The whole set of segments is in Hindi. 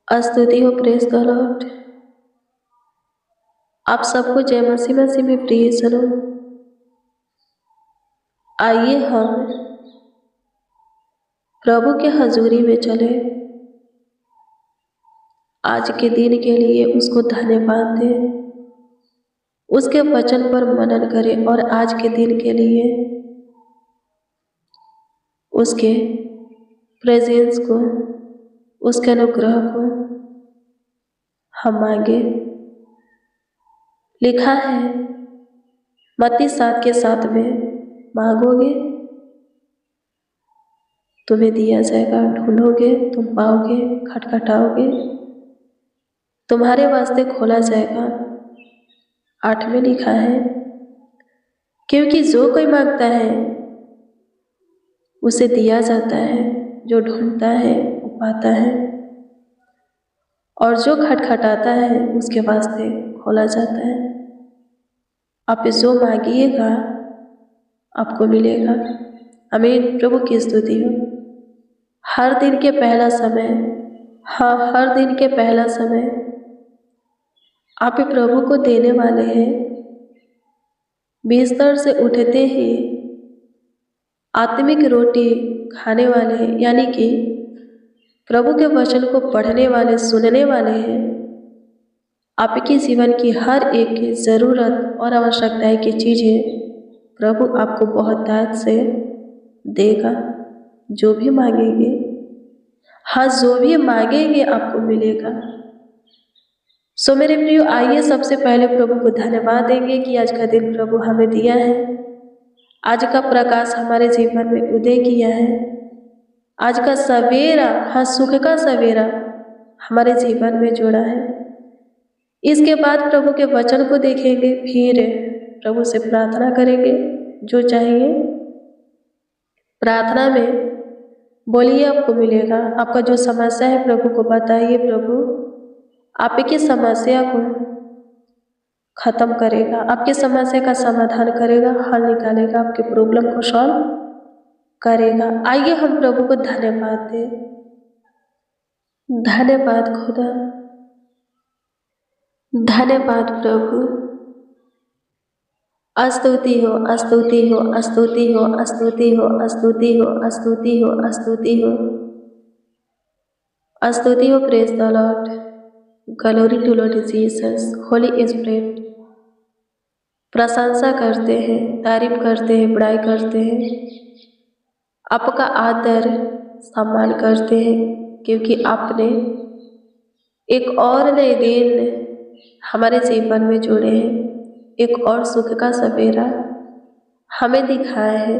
स्तुति हो, प्रेज द लॉर्ड। आप सबको जय मसीह मसीह में प्रिय सुनो। आइए हम प्रभु के हजूरी में चले। आज के दिन के लिए उसको धन्यवाद दें, उसके वचन पर मनन करें और आज के दिन के लिए उसके प्रेजेंस को, उसके अनुग्रह को हम मांगे। लिखा है मत्ती 7:7 में, मांगोगे तुम्हें दिया जाएगा, ढूंढोगे तुम पाओगे, खटखटाओगे तुम्हारे वास्ते खोला जाएगा। 8 में लिखा है, क्योंकि जो कोई मांगता है उसे दिया जाता है, जो ढूंढता है वो पाता है, और जो खटखटाता है उसके वास्ते खोला जाता है। आप जो मांगिएगा आपको मिलेगा। आमीन। प्रभु की स्तुति हो। हर दिन के पहला समय, हर दिन के पहला समय आप प्रभु को देने वाले हैं। बिस्तर से उठते ही आत्मिक रोटी खाने वाले हैं, यानी कि प्रभु के वचन को पढ़ने वाले, सुनने वाले हैं। आपके जीवन की हर एक की ज़रूरत और आवश्यकताएं की चीज़ें प्रभु आपको बहुत दाद से देगा। जो भी मांगेंगे, जो भी मांगेंगे आपको मिलेगा। सो मेरे प्रियो, आइए सबसे पहले प्रभु को धन्यवाद देंगे कि आज का दिन प्रभु हमें दिया है। आज का प्रकाश हमारे जीवन में उदय किया है। आज का सवेरा, सुख का सवेरा हमारे जीवन में जोड़ा है। इसके बाद प्रभु के वचन को देखेंगे, फिर प्रभु से प्रार्थना करेंगे। जो चाहिए प्रार्थना में बोलिए, आपको मिलेगा। आपका जो समस्या है प्रभु को बताइए, प्रभु आपकी समस्या को खत्म करेगा, आपकी समस्या का समाधान करेगा, हल निकालेगा, आपके प्रॉब्लम को सॉल्व करेगा। आइए हम प्रभु को धन्यवाद दें। धन्यवाद खुदा, धन्यवाद प्रभु। स्तुति हो, स्तुति हो, स्तुति हो, स्तुति हो, स्तुति हो, स्तुति हो, स्तुति हो, स्तुति हो। Praise the Lord. Glory to Lord Jesus. Holy Spirit, प्रशंसा करते हैं, तारीफ करते हैं, बड़ाई करते हैं, आपका आदर सम्मान करते हैं, क्योंकि आपने एक और नए दिन हमारे जीवन में जोड़े हैं। एक और सुख का सवेरा हमें दिखाया है।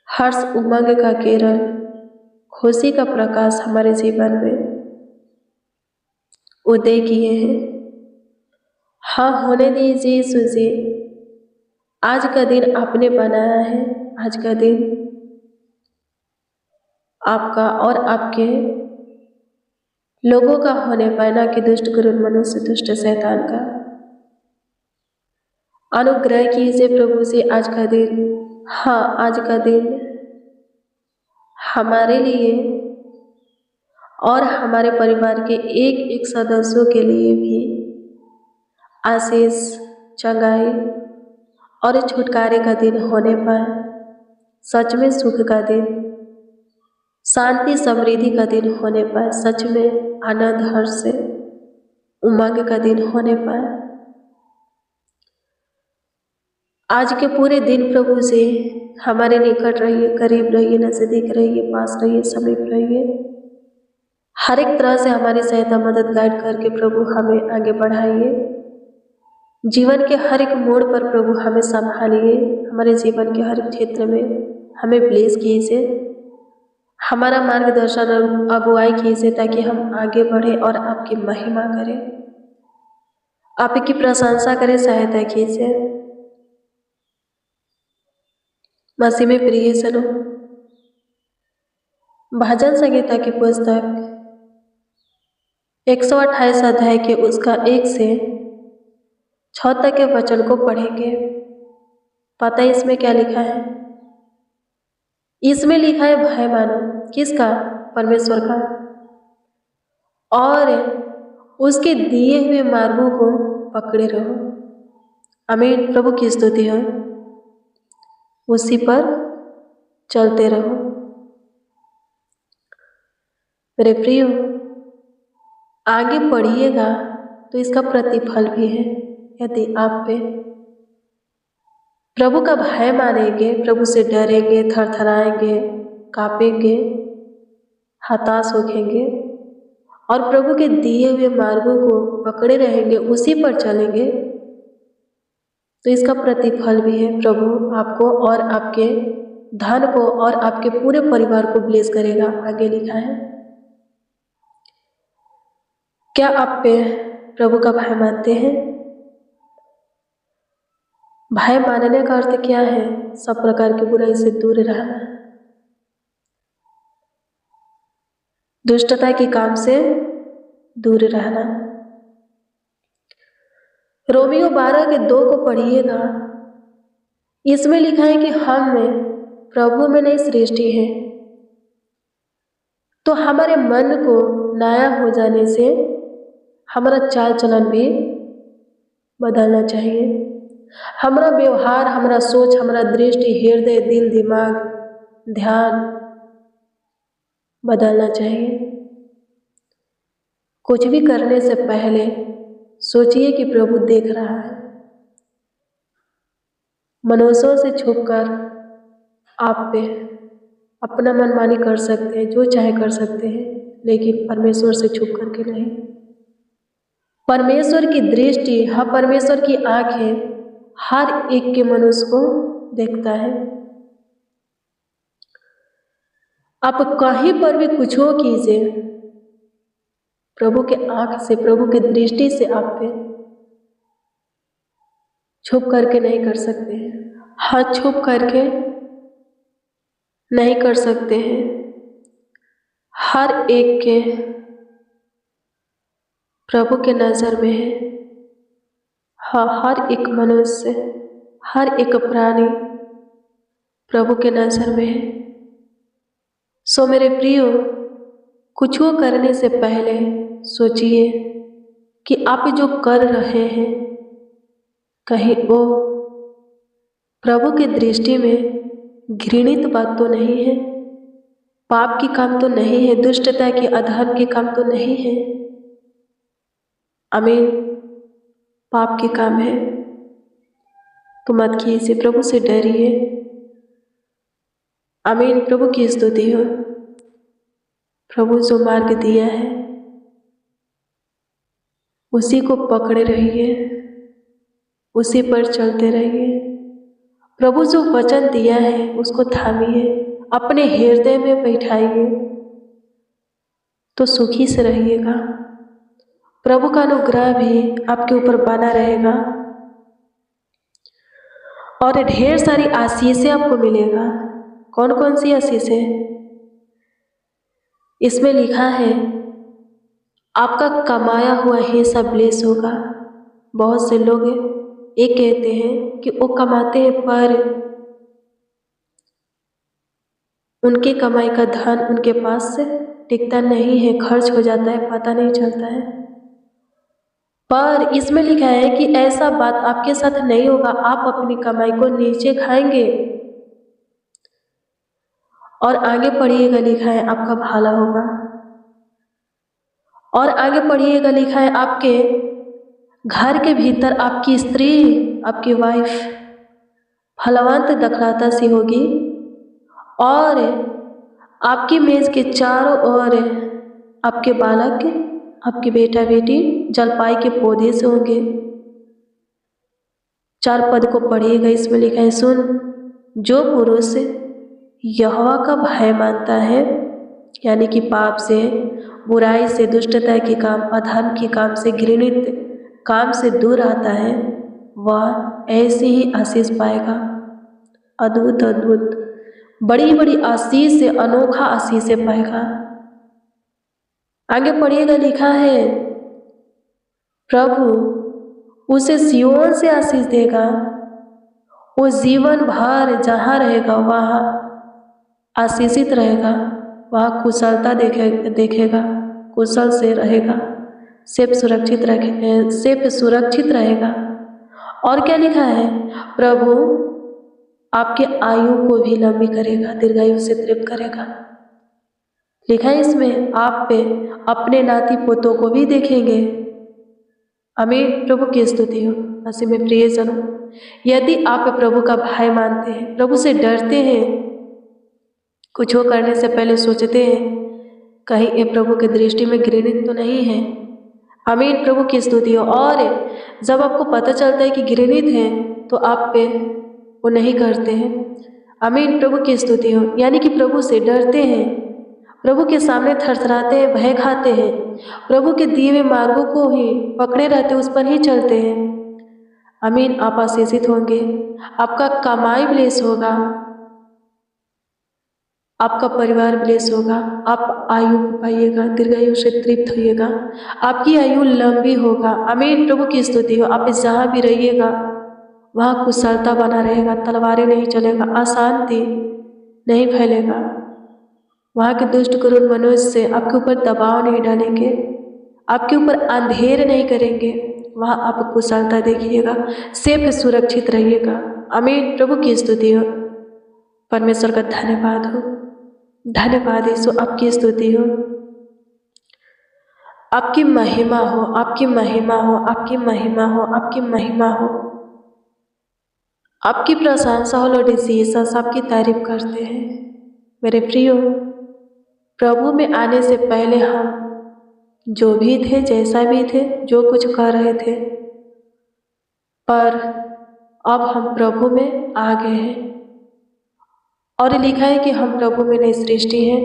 हर्ष उमंग का किरण, खुशी का प्रकाश हमारे जीवन में उदय किए हैं। होने दीजिए यीशु जी। आज का दिन आपने बनाया है। आज का दिन आपका और आपके लोगों का होने पाए, ना कि दुष्ट क्रूर मनुष्य, दुष्ट शैतान का। अनुग्रह कीजिए प्रभु से आज का दिन। आज का दिन हमारे लिए और हमारे परिवार के एक एक सदस्यों के लिए भी आशीष, चंगाई और छुटकारे का दिन होने पाए। सच में सुख का दिन, शांति समृद्धि का दिन होने पाए। सच में आनंद, हर्ष से उमंग का दिन होने पाए। आज के पूरे दिन प्रभु से हमारे निकट रहिए, करीब रहिए, नजदीक रहिए, पास रहिए, समीप रहिए। हर एक तरह से हमारी सहायता, मदद, गाइड करके प्रभु हमें आगे बढ़ाइए। जीवन के हर एक मोड़ पर प्रभु हमें संभालिए। हमारे जीवन के हर एक क्षेत्र में हमें ब्लेस कीजिए। हमारा मार्गदर्शन और अगुवाई कीजिए, ताकि हम आगे बढ़े और आपकी महिमा करें, आपकी प्रशंसा करें, सहायता कीजिए। मसीह में प्रिय सनो, भजन संगीता की पुस्तक 128 अध्याय के उसका 1 से 6 तक के वचन को पढ़ेंगे। पता है इसमें क्या लिखा है? इसमें लिखा है, भय मानो। किसका? परमेश्वर का। और उसके दिए हुए मार्गों को पकड़े रहो। आमीन। प्रभु की स्तुति हो। उसी पर चलते रहो। मेरे प्रियो, आगे बढ़िएगा तो इसका प्रतिफल भी है। यदि आप पे प्रभु का भय मानेंगे, प्रभु से डरेंगे, थरथराएंगे, कांपेंगे, हताश होखेंगे और प्रभु के दिए हुए मार्गों को पकड़े रहेंगे, उसी पर चलेंगे, तो इसका प्रतिफल भी है। प्रभु आपको और आपके धन को और आपके पूरे परिवार को ब्लेस करेगा। आगे लिखा है। क्या आप पे प्रभु का भय मानते हैं? भय मानने का अर्थ क्या है? सब प्रकार की बुराई से दूर रहना, दुष्टता के काम से दूर रहना। रोमियो 12:2 को पढ़िएगा। इसमें लिखा है कि हम में प्रभु में नई सृष्टि है। तो हमारे मन को नया हो जाने से हमारा चाल चलन भी बदलना चाहिए। हमारा व्यवहार, हमारा सोच, हमारा दृष्टि, हृदय, दिल, दिमाग, ध्यान बदलना चाहिए। कुछ भी करने से पहले सोचिए कि प्रभु देख रहा है। मनुष्यों से छुपकर आप पे अपना मनमानी कर सकते हैं, जो चाहे कर सकते हैं, लेकिन परमेश्वर से छुप करके नहीं। परमेश्वर की दृष्टि, हाँ, परमेश्वर की आंखें हर एक के मनुष्य को देखता है। आप कहीं पर भी कुछ हो कीजिए, प्रभु के आंख से, प्रभु की दृष्टि से आप पे छुप करके नहीं कर सकते हैं। हाँ, छुप करके नहीं कर सकते हैं। हर एक के प्रभु के नज़र में है। हाँ, हर एक मनुष्य, हर एक प्राणी प्रभु के नज़र में है। सो मेरे प्रियो, कुछ वो करने से पहले सोचिए कि आप जो कर रहे हैं कहीं वो प्रभु की दृष्टि में घृणित बात तो नहीं है, पाप की काम तो नहीं है, दुष्टता की, अधर्म की काम तो नहीं है। आमीन। पाप की काम है तो मत कीजिए, प्रभु से डरिए। आमीन। प्रभु की स्तुति हो। प्रभु जो मार्ग दिया है उसी को पकड़े रहिए, उसी पर चलते रहिए। प्रभु जो वचन दिया है उसको थामिए, अपने हृदय में बैठाइए, तो सुखी से रहिएगा। प्रभु का अनुग्रह भी आपके ऊपर बना रहेगा और ढेर सारी आशीषें आपको मिलेगा। कौन कौन सी आशीषें? इसमें लिखा है आपका कमाया हुआ हिस्सा ब्लेस होगा। बहुत से लोग ये कहते हैं कि वो कमाते हैं पर उनकी कमाई का धन उनके पास से टिकता नहीं है, खर्च हो जाता है, पता नहीं चलता है। पर इसमें लिखा है कि ऐसा बात आपके साथ नहीं होगा। आप अपनी कमाई को नीचे खाएंगे और आगे पढ़िएगा, लिखा है आपका भला होगा। और आगे पढ़िएगा, लिखा है आपके घर के भीतर आपकी स्त्री, आपकी वाइफ फलवंत दखलता सी होगी और आपकी मेज के चारों ओर आपके बालक, आपके बेटा बेटी जलपाई के पौधे से होंगे। 4 पद को पढ़िएगा। इसमें लिखा है, सुन, जो पुरुष यहोवा का भय मानता है, यानी कि पाप से, बुराई से, दुष्टता के काम, अधर्म के काम से, घृणित काम से दूर आता है, वह ऐसे ही आशीष पाएगा। अद्भुत अद्भुत बड़ी बड़ी आशीष से, अनोखा आशीष से पाएगा। आगे पढ़िएगा, लिखा है प्रभु उसे सियोन से आशीष देगा। वो जीवन भर जहाँ रहेगा वहाँ आशीषित रहेगा, वहाँ कुशलता देखेगा। कुशल से रहेगा, सेफ सुरक्षित रहेगा। और क्या लिखा है? प्रभु आपके आयु को भी लंबी करेगा, दीर्घायु से तृप्त करेगा। लिखा है इसमें, आप पे अपने नाती पोतों को भी देखेंगे। आमीन। प्रभु की स्तुति हो। मसीह में प्रियजनों, यदि आप प्रभु का भय मानते हैं, प्रभु से डरते हैं, कुछ हो करने से पहले सोचते हैं कहीं ये प्रभु की दृष्टि में घृणित तो नहीं है। आमीन। प्रभु की स्तुति हो। और जब आपको पता चलता है कि घृणित है तो आप पे वो नहीं करते हैं। आमीन। प्रभु की स्तुति हो। यानी कि प्रभु से डरते हैं, प्रभु के सामने थरथराते हैं, भय खाते हैं, प्रभु के दिए हुए मार्गों को ही पकड़े रहते, उस पर ही चलते हैं। आमीन। आप आशीषित होंगे, आपका कमाई ब्लेस होगा, आपका परिवार ब्लेस होगा, आप आयु पाइएगा, दीर्घायु से तृप्त होइएगा, आपकी आयु लंबी होगा। आमीन। प्रभु की स्तुति हो। आप जहाँ भी रहिएगा वहाँ कुशलता बना रहेगा, तलवारें नहीं चलेगा, अशांति नहीं फैलेगा, वहाँ के दुष्ट क्रूर मनुष्य से आपके ऊपर दबाव नहीं डालेंगे, आपके ऊपर अंधेर नहीं करेंगे, वहाँ आप कुशलता देखिएगा, सेफ सुरक्षित रहिएगा। आमीन। प्रभु की स्तुति हो। परमेश्वर का धन्यवाद हो, धन्यवाद यीशु, आपकी स्तुति हो, आपकी महिमा हो, आपकी महिमा हो, आपकी महिमा हो, आपकी महिमा हो, आपकी प्रशंसा हो। लॉर्ड जीसस, आपकी तारीफ करते हैं। मेरे प्रियो, प्रभु में आने से पहले हम जो भी थे, जैसा भी थे, जो कुछ कर रहे थे, पर अब हम प्रभु में आ गए हैं। और लिखा है कि हम प्रभु में नई सृष्टि हैं।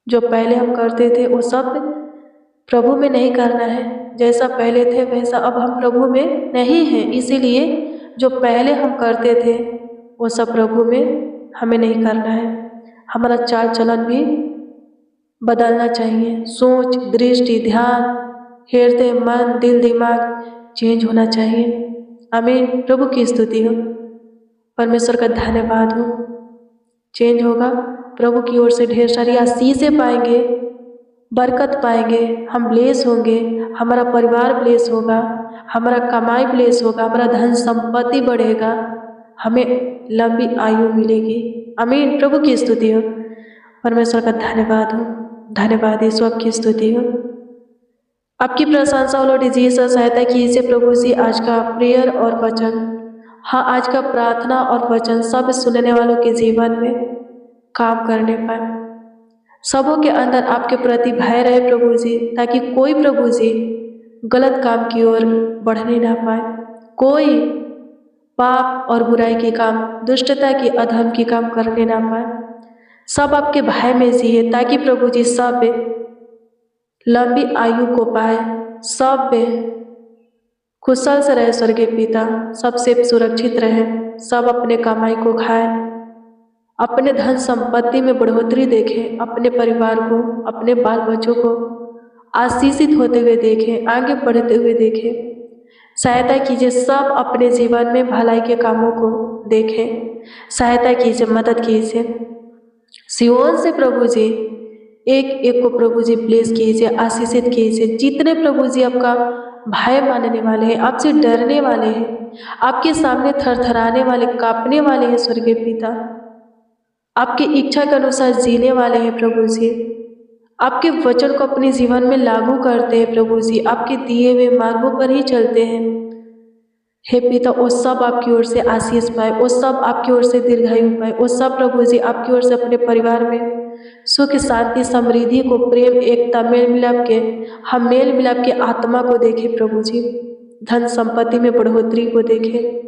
जो पहले हम करते थे वो सब प्रभु में नहीं करना है। जैसा पहले थे वैसा अब हम प्रभु में नहीं हैं। इसीलिए जो पहले हम करते थे वो सब प्रभु में हमें नहीं करना है। हमारा चाल चलन भी बदलना चाहिए। सोच, दृष्टि, ध्यान, हृदय, मन, दिल, दिमाग चेंज होना चाहिए। आमीन। प्रभु की स्तुति हो। परमेश्वर का धन्यवाद हो। चेंज होगा, प्रभु की ओर से ढेर सारी आशीषें पाएंगे, बरकत पाएंगे, हम ब्लेस होंगे, हमारा परिवार ब्लेस होगा, हमारा कमाई ब्लेस होगा, हमारा धन संपत्ति बढ़ेगा, हमें लंबी आयु मिलेगी। आमीन। प्रभु की स्तुति हो। परमेश्वर का धन्यवाद हो। धन्यवाद यीशु, आपकी स्तुति हो, आपकी प्रशंसा हो। लॉर्ड जीसस, सहायता कीजिए प्रभु जी आज का प्रेयर और वचन, हाँ आज का प्रार्थना और वचन सब सुनने वालों के जीवन में काम करने पाए। सबों के अंदर आपके प्रति भय रहे प्रभु जी, ताकि कोई प्रभु जी गलत काम की ओर बढ़ने ना पाए, कोई पाप और बुराई के काम, दुष्टता की, अधर्म की काम करने ना पाए। सब आपके भय में जिए, ताकि प्रभु जी सब लंबी आयु को पाए, सब कुशल से रहे स्वर्गीय पिता, सबसे सुरक्षित रहे, सब अपने कमाई को खाए, अपने धन संपत्ति में बढ़ोतरी देखें, अपने परिवार को, अपने बाल बच्चों को आशीषित होते हुए देखें, आगे बढ़ते हुए देखें। सहायता कीजिए, सब अपने जीवन में भलाई के कामों को देखें। सहायता कीजिए, मदद कीजिए। सियोन से प्रभु जी एक एक को प्रभु जी ब्लेस कीजिए, आशीषित कीजिए। जितने प्रभु जी आपका भय मानने वाले हैं, आपसे डरने वाले हैं, आपके सामने थरथराने वाले, कांपने वाले हैं स्वर्गीय पिता, आपकी इच्छा के अनुसार जीने वाले हैं प्रभु जी, आपके वचन को अपने जीवन में लागू करते हैं प्रभु जी, आपके दिए हुए मार्गों पर ही चलते हैं। हे पिता, वो सब आपकी ओर से आशीष पाए, वो सब आपकी ओर से दीर्घायु पाए, वो सब प्रभु जी आपकी ओर से अपने परिवार में सुख, शांति, समृद्धि को, प्रेम, एकता, मेल मिलाप के, हम मेल मिलाप के आत्मा को देखें प्रभु जी, धन संपत्ति में बढ़ोतरी को देखें।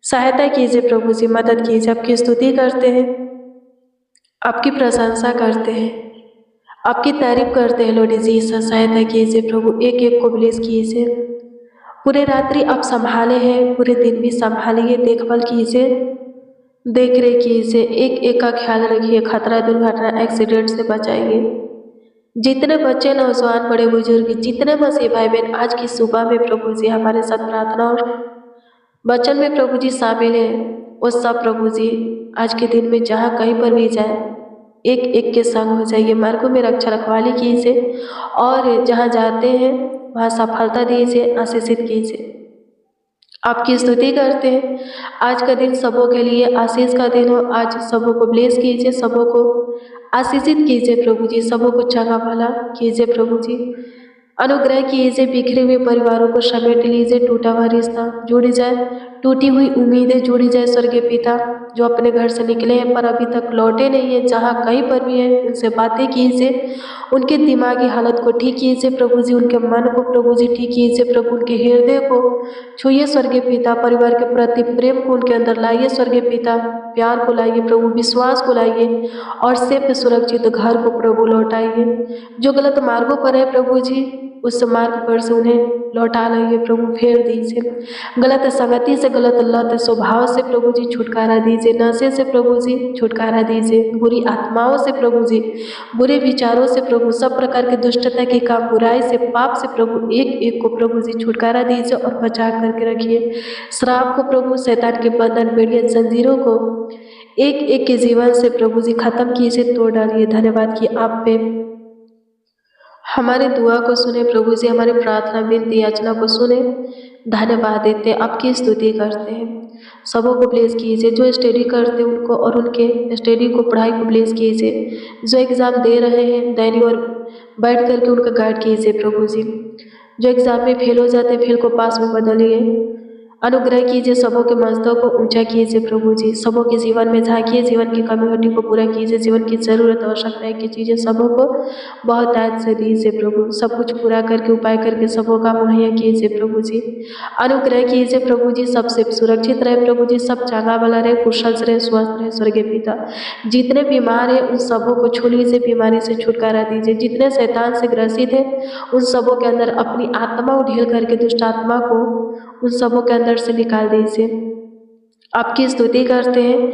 सहायता कीजिए प्रभु जी, मदद कीजिए। आपकी स्तुति करते हैं, आपकी प्रशंसा करते हैं, आपकी तारीफ करते हैं। लॉर्ड जीसस, सहायता कीजिए प्रभु, एक एक को ब्लेस कीजिए। पूरे रात्रि आप संभाले हैं, पूरे दिन भी संभालिए, देखभाल कीजिए, देख रेख कीजिए, एक एक का ख्याल रखिए, खतरा, दुर्घटना, एक्सीडेंट से बचाइए। जितने बच्चे, नौजवान, बड़े बुजुर्ग, जितने मसीह भाई बहन आज की सुबह में प्रभु जी हमारे साथ प्रार्थना और वचन में प्रभु जी शामिल हैं, वो सब प्रभु जी आज के दिन में जहाँ कहीं पर भी जाए, एक एक के संग हो जाइए, मार्गों में रक्षा रखवाली कीजिए और जहाँ जाते हैं वहाँ सफलता दीजिए, आशीषित कीजिए। आपकी स्तुति करते हैं। आज का दिन सबों के लिए आशीष का दिन हो। आज सबों को ब्लेस कीजिए, सबों को आशीषित कीजिए प्रभु जी, सबों को चंगा भला कीजिए प्रभु जी। अनुग्रह कीजिए, बिखरे हुए परिवारों को समेट लीजिए, टूटा हुआ रिश्ता जुड़ जाए, टूटी हुई उम्मीदें जुड़ी जाए। स्वर्गीय पिता, जो अपने घर से निकले हैं पर अभी तक लौटे नहीं हैं, जहाँ कहीं पर भी हैं उनसे बातें कीजिए, उनके दिमागी हालत को ठीक कीजिए प्रभु जी, उनके मन को प्रभु जी ठीक कीजिए प्रभु, उनके हृदय को छूइए स्वर्गीय पिता, परिवार के प्रति प्रेम को उनके अंदर लाइए स्वर्गीय पिता, प्यार को लाइए प्रभु, विश्वास को लाइए और सेफ सुरक्षित घर को प्रभु लौटाइए। जो गलत मार्गों पर है प्रभु जी, उस मार्ग पर से उन्हें लौटा लाइए प्रभु, फेर दीजिए। गलत संगति से, गलत लत स्वभाव से प्रभु जी छुटकारा दीजिए, नशे से प्रभु जी छुटकारा दीजिए, बुरी आत्माओं से प्रभु जी, बुरे विचारों से प्रभु, सब प्रकार के दुष्टता के काम, बुराई से, पाप से प्रभु, एक एक को प्रभु जी छुटकारा दीजिए और बचा करके रखिए। श्राप को प्रभु, शैतान के बंधन, बेड़ियां, जंजीरों को एक एक के जीवन से प्रभु जी खत्म कीजिए, तोड़ डालिए। धन्यवाद कि आप पे हमारे दुआ को सुने प्रभु जी, हमारे प्रार्थना विनती याचना को सुने। धन्यवाद देते, आपकी स्तुति करते हैं। सबों को ब्लेस कीजिए, जो स्टडी करते हैं उनको और उनके स्टडी को, पढ़ाई को ब्लेस कीजिए। जो एग्ज़ाम दे रहे हैं दैनिक और बैठ करके उनका गाइड कीजिए प्रभु जी। जो एग्ज़ाम में फेल हो जाते हैं, फेल को पास में बदलिए। अनुग्रह कीजिए, सबों के मस्तकों को ऊंचा कीजिए प्रभु जी। सबों के जीवन में झांकिए, जीवन की कमी को पूरा कीजिए, जीवन की ज़रूरत आवश्यकता की चीज़ें सबों को बहुत आज से दीजिए प्रभु। सब कुछ पूरा करके, उपाय करके सबों का मुहैया कीजिए प्रभु जी। अनुग्रह कीजिए प्रभु जी, सबसे सुरक्षित रहे प्रभु जी, सब चंगा भला रहे, कुशल रहे, स्वस्थ रहे स्वर्गीय पिता। जितने बीमार हैं उन सबों को छू लीजिए, बीमारी से छुटकारा दीजिए। जितने शैतान से ग्रसित हैं उन सबों के अंदर अपनी आत्मा उढेल करके, दुष्ट आत्मा को उन सबों के अंदर से निकाल दीजिए। आपकी स्तुति करते हैं।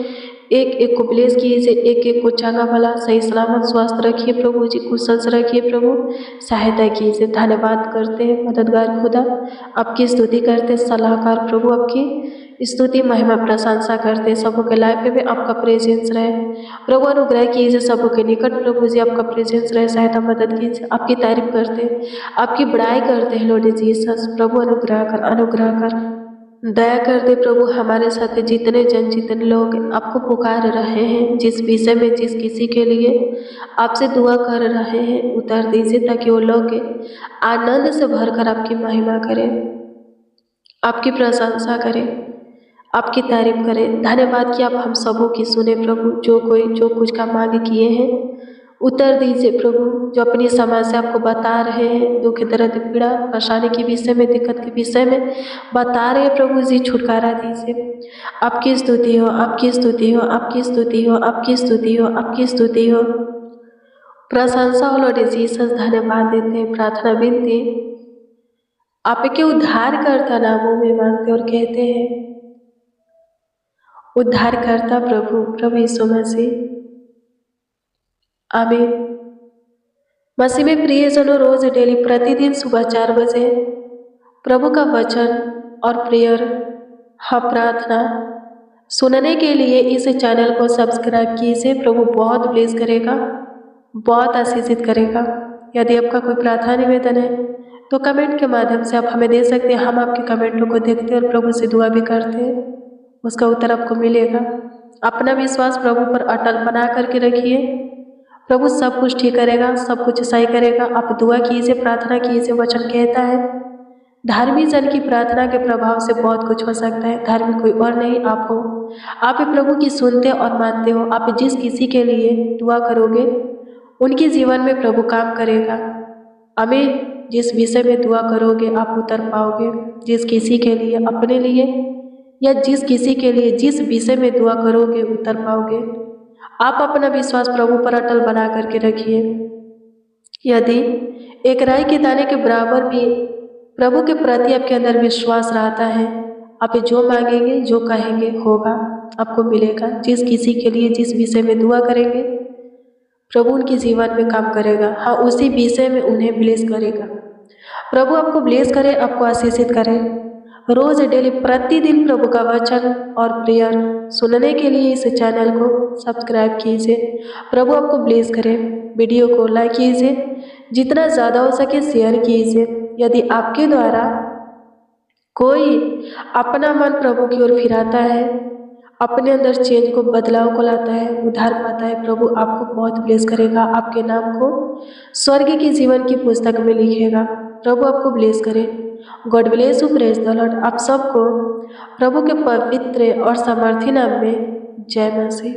एक एक को ब्लेस कीजिए, एक एक को चंगा भला, सही सलामत, स्वस्थ रखिए प्रभु जी, कुशल से रखिए प्रभु, सहायता कीजिए। धन्यवाद करते हैं मददगार खुदा, आपकी स्तुति करते हैं। सलाहकार प्रभु, आपकी स्तुति महिमा प्रशंसा करते हैं। सबों के लाइफ में आपका प्रेजेंस रहे प्रभु, अनुग्रह कीजिए सबों के निकट प्रभु जी, आपका प्रेजेंस रहे, सहायता मदद कीजिए। आपकी तारीफ करते हैं, आपकी बड़ाई करते हैं लॉर्ड जीसस। प्रभु अनुग्रह कर, अनुग्रह कर, दया कर दे प्रभु। हमारे साथ जितने जन, जितने लोग आपको पुकार रहे हैं, जिस विषय में, जिस किसी के लिए आपसे दुआ कर रहे हैं, उतर दीजिए ताकि वो लोग आनंद से भरकर आपकी महिमा करें, आपकी प्रशंसा करें, आपकी तारीफ करें। धन्यवाद कि आप हम सबों की सुने प्रभु। जो कोई जो कुछ का मांग किए हैं उतर दीजिए प्रभु। जो अपनी समस्या आपको बता रहे हैं, दुख दर्द पीड़ा परेशानी के विषय में, दिक्कत के विषय में बता रहे हैं प्रभु जी, छुटकारा दीजिए। आपकी स्तुति हो, आपकी स्तुति हो, आपकी स्तुति हो, आपकी स्तुति हो, आपकी स्तुति हो, प्रशंसा हो लॉर्ड जीसस। धन्यवाद देते हैं। प्रार्थना विनती आपके उद्धारकर्ता नामों में मांगते और कहते हैं, उद्धारकर्ता प्रभु, प्रभु यीशु मसीह, आमीन। मसीह में प्रियजनों, रोज डेली प्रतिदिन सुबह 4 बजे प्रभु का वचन और प्रेयर, प्रार्थना सुनने के लिए इस चैनल को सब्सक्राइब कीजिए। प्रभु बहुत ब्लेस करेगा, बहुत आशीषित करेगा। यदि आपका कोई प्रार्थना निवेदन है तो कमेंट के माध्यम से आप हमें दे सकते हैं। हम आपके कमेंटों को देखते हैं और प्रभु से दुआ भी करते हैं, उसका उत्तर आपको मिलेगा। अपना विश्वास प्रभु पर अटल बना करके रखिए, प्रभु सब कुछ ठीक करेगा, सब कुछ सही करेगा। आप दुआ कीजिए, प्रार्थना कीजिए। वचन कहता है धार्मिक जन की प्रार्थना के प्रभाव से बहुत कुछ हो सकता है। धार्मिक कोई और नहीं, आप हो। आप प्रभु की सुनते और मानते हो। आप जिस किसी के लिए दुआ करोगे उनके जीवन में प्रभु काम करेगा। आमीन। जिस विषय में दुआ करोगे आप उतर पाओगे। जिस किसी के लिए, अपने लिए या जिस किसी के लिए जिस विषय में दुआ करोगे उतर पाओगे। आप अपना विश्वास प्रभु पर अटल बना करके रखिए। यदि एक राई के दाने के बराबर भी प्रभु के प्रति आपके अंदर विश्वास रहता है, आप जो मांगेंगे, जो कहेंगे होगा, आपको मिलेगा। जिस किसी के लिए जिस विषय में दुआ करेंगे प्रभु उनके जीवन में काम करेगा। हाँ, उसी विषय में उन्हें ब्लेस करेगा। प्रभु आपको ब्लेस करे, आपको आशीषित करे। रोज़ डेली प्रतिदिन प्रभु का वचन और प्रेयर सुनने के लिए इस चैनल को सब्सक्राइब कीजिए। प्रभु आपको ब्लेस करे। वीडियो को लाइक कीजिए, जितना ज़्यादा हो सके शेयर कीजिए। यदि आपके द्वारा कोई अपना मन प्रभु की ओर फिराता है, अपने अंदर चेंज को, बदलाव को लाता है, उद्धार पाता है, प्रभु आपको बहुत ब्लेस करेगा। आपके नाम को स्वर्ग के जीवन की पुस्तक में लिखेगा। प्रभु आपको ब्लेस करे। God bless you. Praise the Lord. आप सबको प्रभु के पवित्र और सामर्थी नाम में जय मसीह।